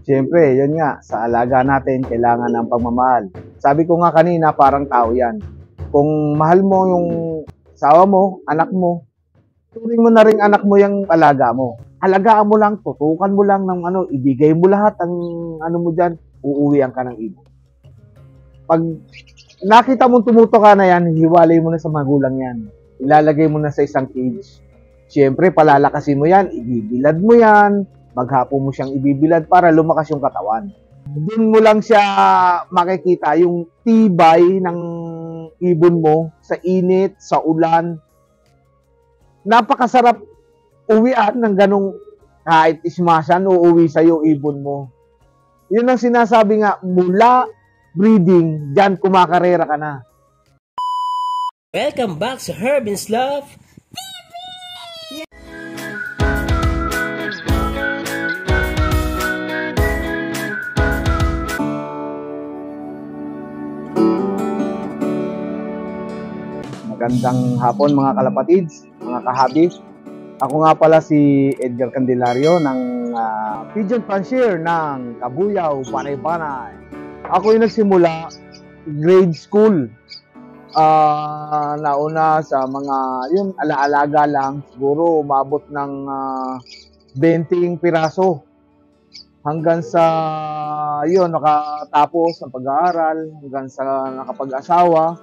Siyempre, yun nga, sa alaga natin, kailangan ng pagmamahal. Sabi ko nga kanina, parang tao yan. Kung mahal mo yung asawa mo, anak mo, turing mo na rin anak mo yung alaga mo. Alagaan mo lang, tutukan mo lang ng ibigay mo lahat ang mo dyan, uuwian ka ng ibon. Pag nakita mong tumuto ka na yan, hiwalay mo na sa magulang yan. Ilalagay mo na sa isang cage. Siyempre, palalakasin mo yan, ibibilad mo yan, maghapon mo siyang ibibilad para lumakas yung katawan. Doon mo lang siya makikita yung tibay ng ibon mo sa init, sa ulan. Napakasarap uwian ng ganong kahit ismasan, uuwi sa'yo ibon mo. Yun ang sinasabi nga, mula breeding, dyan kumakarera ka na. Welcome back to Herbin's Love TV! Magandang hapon mga kalapatids, mga kahabis. Ako nga pala si Edgar Candelario ng Pigeon Fancier ng Kabuyaw, Panay-Panay. Ako yung nagsimula grade school. Nauna sa mga yun, alaalaga lang, siguro umabot ng 20 piraso hanggang sa yun, nakatapos ng pag-aaral, hanggang sa nakapag-asawa.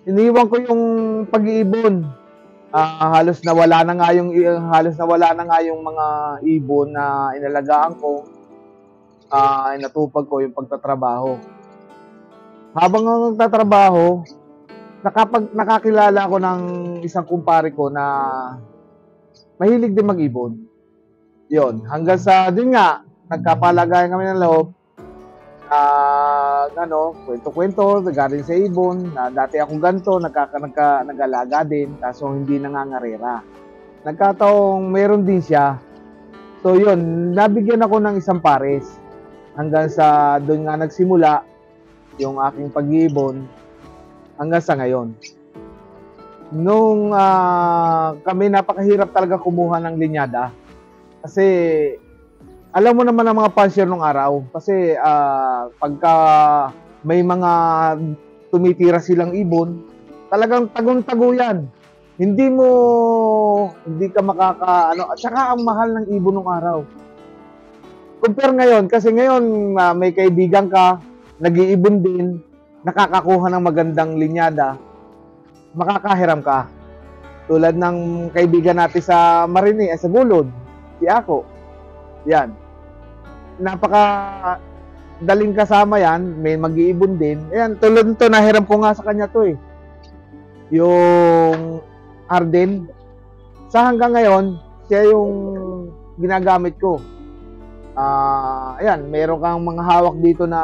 Iniwan ko yung pag-iibon. Halos nawala na nga yung mga ibon na inalagaan ko. Inatupag ko yung pagtatrabaho. Habang nagtatrabaho, nakakilala ako ng isang kumpare ko na mahilig din mag-ibon. Yun, hanggang sa dun nga, nagkapalagayan kami ng loob. Kwento-kwento, galing sa ibon, na dati ako ganito, nag-alaga din, kaso hindi nangangarera. Nagkataong meron din siya. So yun, nabigyan ako ng isang pares. Hanggang sa doon nga nagsimula yung aking pag-iibon hanggang sa ngayon. Nung kami napakahirap talaga kumuha ng linyada. Kasi alam mo naman ang mga fancier nung araw. Kasi pagka may mga tumitira silang ibon, talagang tagong-tago yan. Hindi ka at saka ang mahal ng ibon nung araw. Compare ngayon, kasi ngayon may kaibigan ka, nag-iibon din, nakakakuha ng magandang linyada, makakahiram ka. Tulad ng kaibigan natin sa Marini, sa Gulod, si Ako. Yan. Napaka daling kasama yan, may mag-iibon din. Ayan, tulad nito, nahiram ko nga sa kanya to eh. Yung Arden. Sa hanggang ngayon, siya yung ginagamit ko. Ayan, meron kang mga hawak dito na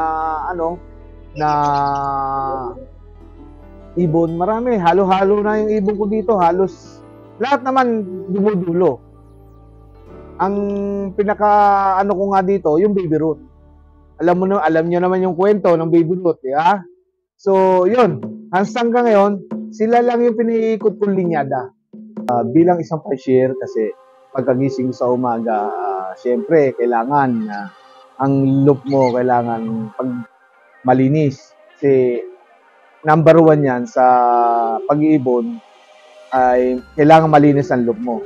na ibon. Marami, halo-halo na yung ibon ko dito. Halos lahat naman dumudulo. Ang pinaka ko nga dito, yung baby root. Alam niyo naman yung kwento ng baby root, di ba? So, yun. Hanggang ngayon, sila lang yung piniikot kong linyada. Bilang isang fancier, kasi pagkagising sa umaga, syempre, kailangan ang loop mo, kailangan pag malinis. Kasi number 1 yan sa pag-iibon ay kailangan malinis ang loop mo.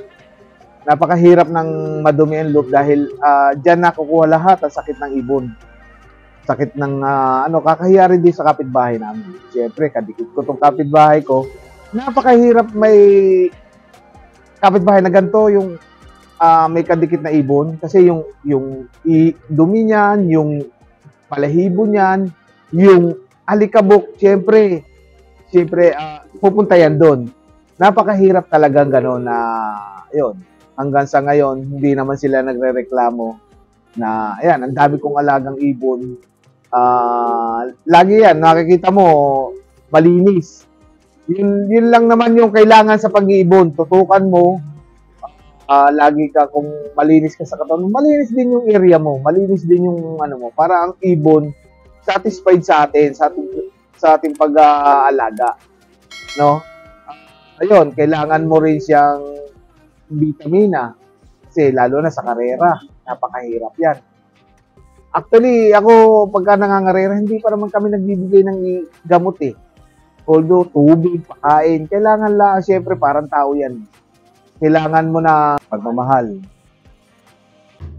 Napakahirap ng madumi ang loop dahil dyan nakukuha lahat ang sakit ng ibon. Sakit ng kakahiya rin din sa kapitbahay namin. Siyempre, kadikit ko tong kapitbahay ko. Napakahirap may kapitbahay na ganito, yung may kadikit na ibon. Kasi yung dumi niyan, yung palahibo niyan, yung alikabok, siyempre, pupunta yan doon. Napakahirap talagang gano'n na, yun. Hanggang sa ngayon, hindi naman sila nagrereklamo na, ayan, ang dami kong alagang ibon. Lagi yan, nakikita mo, malinis. Yun lang naman yung kailangan sa pag-iibon. Tutukan mo, lagi ka, kung malinis ka sa katawan, malinis din yung area mo, malinis din yung mo, para ang ibon, satisfied sa atin, sa ating pag-aalaga. No? Ayun, kailangan mo rin siyang vitamina. Kasi lalo na sa karera, napakahirap yan. Actually, ako pagka nangangarera, hindi pa naman kami nagbibigay ng gamot eh. Although, tubig, pakain, kailangan lang, syempre parang tao yan. Kailangan mo na pagmamahal.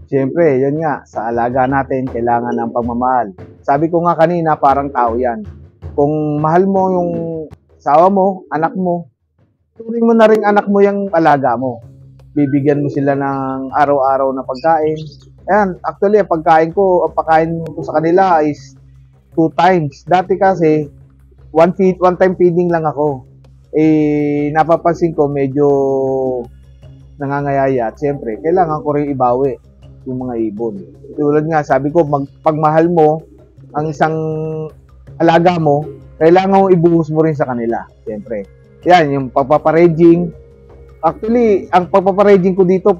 Syempre, yan nga, sa alaga natin, kailangan ng pagmamahal. Sabi ko nga kanina, parang tao yan. Kung mahal mo yung asawa mo, anak mo, turing mo na rin anak mo yung alaga mo. Bibigyan mo sila ng araw-araw na pagkain. Ayan, actually, pagkain ko sa kanila is 2 times. Dati kasi, one time feeding lang ako. Napapansin ko medyo nangangayaya. Siyempre, kailangan ko rin ibawi yung mga ibon. Tulad nga, sabi ko, pagmahal mo ang isang alaga mo, kailangan mo ibuhos mo rin sa kanila. Siyempre. Yan, yung pagpaparaging. Actually, ang pagpaparaging ko dito,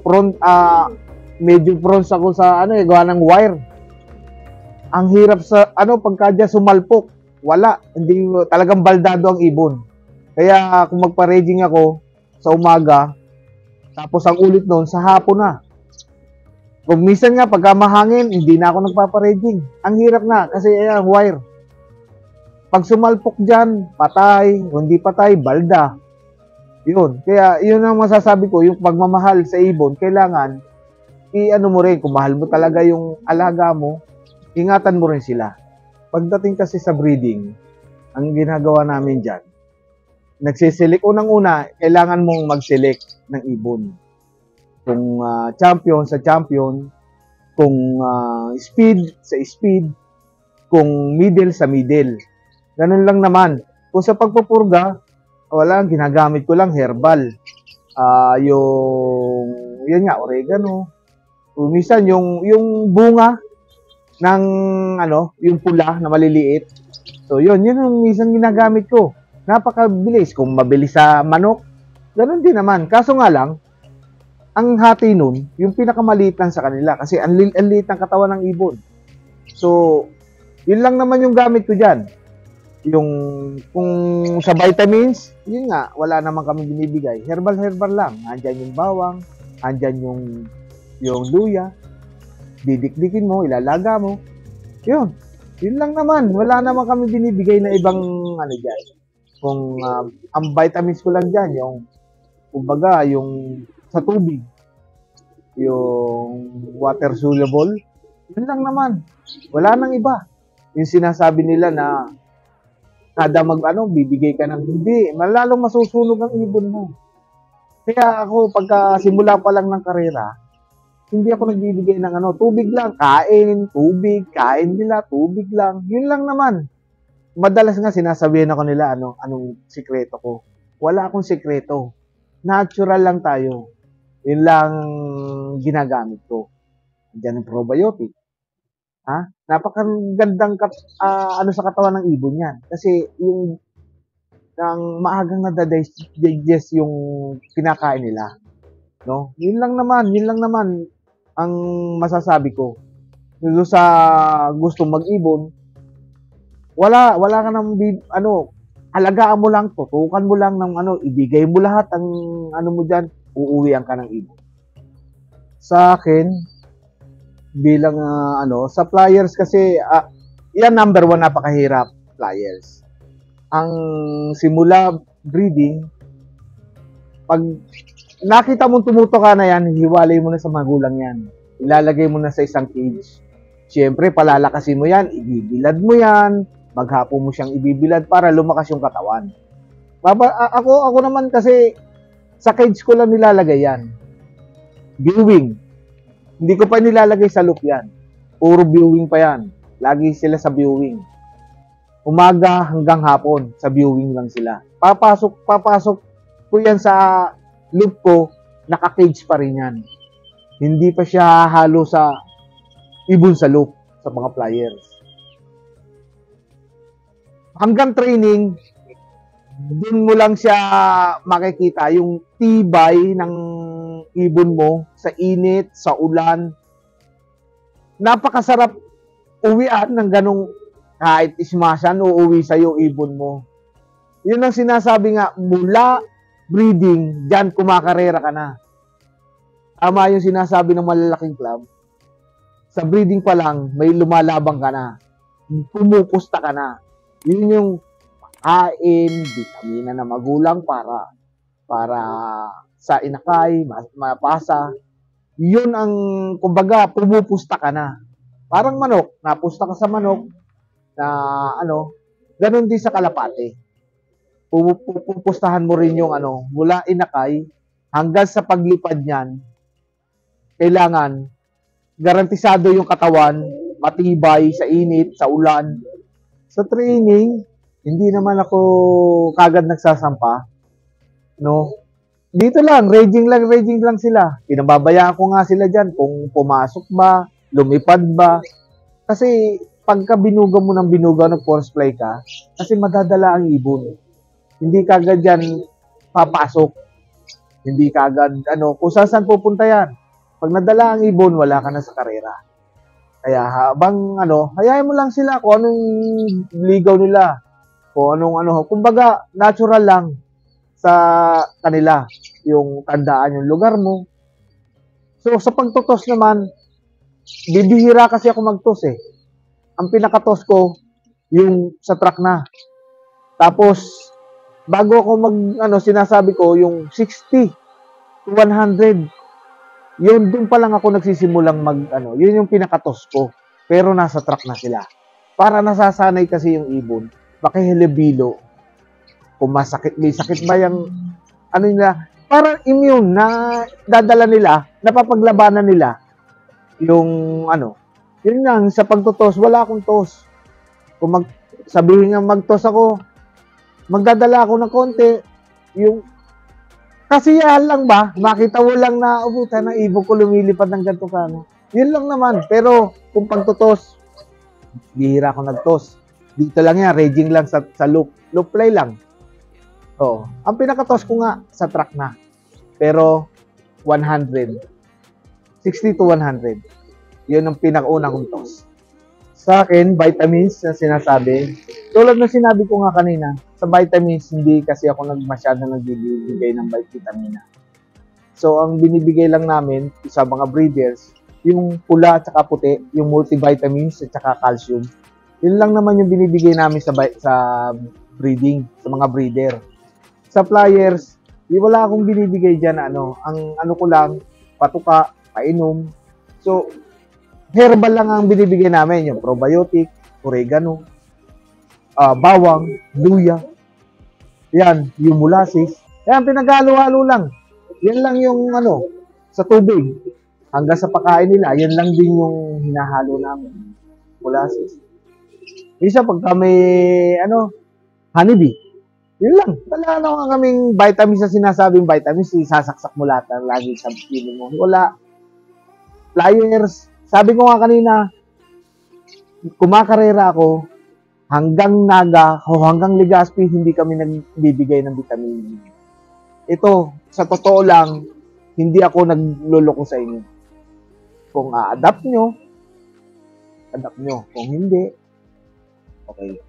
medyo bronze ako sa gawa ng wire. Ang hirap sa pagka sumalpok, wala, hindi talagang baldado ang ibon. Kaya kung magpa-raging ako sa umaga, tapos ang ulit noon sa hapon na. Kung minsan nga pagka mahangin, hindi na ako nagpapa-raging. Ang hirap na kasi ayan, wire. Pag sumalpok diyan, patay, hindi patay, balda. Yun. Kaya yun ang masasabi ko, yung pagmamahal sa ibon, kailangan mo rin, kung mahal mo talaga yung alaga mo, ingatan mo rin sila. Pagdating kasi sa breeding, ang ginagawa namin dyan, nagsiselect, unang-una, kailangan mong mag-select ng ibon. Kung champion sa champion, kung speed sa speed, kung middle sa middle. Ganun lang naman. Kung sa pagpupurga, wala, ginagamit ko lang herbal. Yan nga, oregano. Minsan, yung bunga ng, yung pula na maliliit. So, yun yung minsan ginagamit ko. Napakabilis. Kung mabilis sa manok, ganun din naman. Kaso nga lang, ang hati nun, yung pinakamaliit lang sa kanila. Kasi ang liit ng katawan ng ibon. So, yun lang naman yung gamit ko dyan. Kung sa vitamins, yun nga, wala naman kami binibigay. Herbal lang. Andyan yung bawang, andyan yung luya. Didikdikin mo, ilalaga mo. Yun lang naman. Wala naman kami binibigay na ibang dyan. Kung ang vitamins ko lang dyan, kumbaga, yung sa tubig, yung water soluble, yun lang naman. Wala nang iba. Yung sinasabi nila na kada bibigay ka ng hindi, malalong masusunog ang ibon mo. Kaya ako, pagka simula pa lang ng karera, hindi ako nagbibigay ng tubig lang, kain, tubig, kain nila, tubig lang. Yun lang naman. Madalas nga sinasabihan ako nila, anong sikreto ko. Wala akong sikreto. Natural lang tayo. Yun lang ginagamit ko. Diyan ang probiotic. Napakagandang sa katawan ng ibon yan. Kasi yung maagang nadadigest yung kinakain nila. No? Yun lang naman ang masasabi ko. Doon sa gustong mag-ibon, wala ka nang alagaan mo lang, tutukan mo lang ng ibigay mo lahat ang mo diyan, uuwian ka ng ibon. Sa akin, bilang sa flyers kasi yan number 1, napakahirap flyers. Ang simula breeding, pag nakita mong tumutuka na yan, hiwalay mo na sa magulang yan. Ilalagay mo na sa isang cage. Siyempre, palalakasin mo yan, ibibilad mo yan, maghapon mo siyang ibibilad para lumakas yung katawan. Ako naman kasi sa cage ko lang nilalagay yan. Viewing. Hindi ko pa nilalagay sa loop yan. Puro viewing pa yan. Lagi sila sa viewing. Umaga hanggang hapon, sa viewing lang sila. Papasok ko yan sa loop ko, naka-cage pa rin yan. Hindi pa siya halo sa ibon sa loop, sa mga flyers. Hanggang training, dun mo lang siya makikita yung tibay ng ibon mo sa init, sa ulan. Napakasarap uwian ng ganong kahit ismasan, uuwi sa'yo ibon mo. Yun ang sinasabi nga, mula breeding, dyan kumakarera ka na. Tama yung sinasabi ng malalaking club. sa breeding pa lang, may lumalabang ka na. Pumupusta ka na. Yun yung kain, vitamina na magulang para sa inakay, mapasa. Yun ang, kumbaga, pumupusta ka na. Parang manok, napusta ka sa manok, na ganun din sa kalapate. Pupustahan mo rin yung mula inakay hanggang sa paglipad niyan, kailangan garantisado yung katawan, matibay sa init, sa ulan. Sa training, hindi naman ako kagad nagsasampa. No? Dito lang, raging lang sila. Pinababayaan ko nga sila dyan kung pumasok ba, lumipad ba. Kasi pagka binuga mo ng binuga, nag-force play ka, kasi madadala ang ibon. Hindi kagad yan papasok. Hindi kagad, kung saan pupunta yan. Pag nadala ang ibon, wala ka na sa karera. Kaya habang, hayaan mo lang sila kung anong ligaw nila. Kung anong, kumbaga, natural lang sa kanila. Yung tandaan yung lugar mo. So, sa pagtutos naman, bibihira kasi ako magtos eh. Ang pinakatos ko, yung sa truck na. Tapos, bago ako sinasabi ko, yung 60 to 100, yun, dun pa lang ako nagsisimulang yun yung pinakatos ko. Pero nasa truck na sila. Para nasasanay kasi yung ibon, makihilibilo. Kung may sakit ba yung, nila, para immune na dadala nila, napapaglabanan nila, yung, yun lang, sa pagtutos, wala akong tos. Kung sabihin nga magtos ako, magdadala ako ng konti, yung kasiyahan lang ba, makita mo lang na, puta na, ibon ko lumilipad ng ganito ka, Yun lang naman, pero kung pagtutos, bihira ako nagtos. Dito lang yan, raging lang sa loop play lang. Oo. Ang pinakatos ko nga, sa track na. Pero, 100. 60 to 100. Yun ang pinakauna kong toss. Sa akin, vitamins na sinasabi, tulad na sinabi ko nga kanina, sa vitamins, hindi kasi ako masyado nagbibigay ng vitamina. So, ang binibigay lang namin sa mga breeders, yung pula at saka puti, yung multivitamins at saka calcium. Yun lang naman yung binibigay namin sa breeding, sa mga breeder. Sa flyers, wala akong binibigay dyan ang ko lang, patuka, painom. So, herbal lang ang binibigay namin, yung probiotic, oregano, bawang, luya. Yan, yung molasses. Yan, pinaghalo-halo lang. Yan lang yung sa tubig. Hanggang sa pagkain nila, yan lang din yung hinahalo namin. Molasses. Isa pagka may, honeybee. Yun lang. Wala nga kaming vitamins na sinasabing vitamins, sasaksak mo lahat ng lagi sa piling mo. Wala. Flyers. Sabi ko nga kanina, kumakarera ako, hanggang Naga o hanggang Legazpi, hindi kami nagbibigay ng vitamin. Ito, sa totoo lang, hindi ako nagluloko sa inyo. Kung adapt nyo. Kung hindi, okay.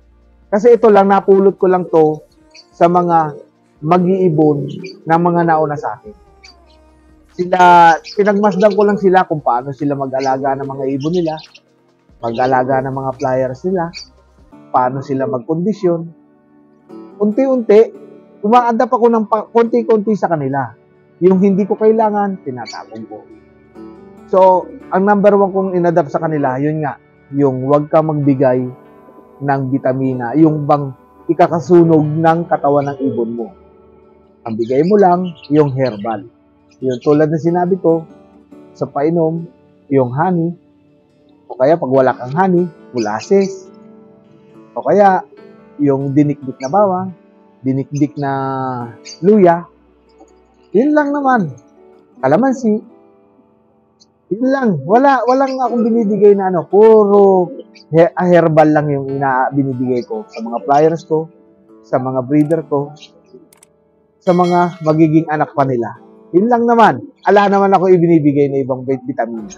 Kasi ito lang, napulot ko lang to sa mga mag-iibon na mga nauna sa akin. Pinagmasdan ko lang sila kung paano sila mag-alaga ng mga ibon nila, mag-alaga ng mga flyers nila, paano sila magkondisyon. Unti-unti, uma-adapt ako ng konti-konti sa kanila. Yung hindi ko kailangan, tinatapon ko. So, ang number 1 kong inadapt sa kanila, yun nga, yung huwag ka magbigay ng vitamina, yung bang ikakasunog ng katawan ng ibon mo. Ang bigay mo lang, yung herbal. Yung tulad na sinabi ko, sa painom, yung honey, o kaya pag wala kang honey, molasses, o kaya yung dinikdik na bawang, dinikdik na luya, yun lang naman. Kalamansi, yun lang. Walang akong binibigay na puro herbal lang yung binibigay ko sa mga flyers ko, sa mga breeder ko, sa mga magiging anak pa nila. Yun lang naman. Ala naman ako ibinibigay na ibang vitamina.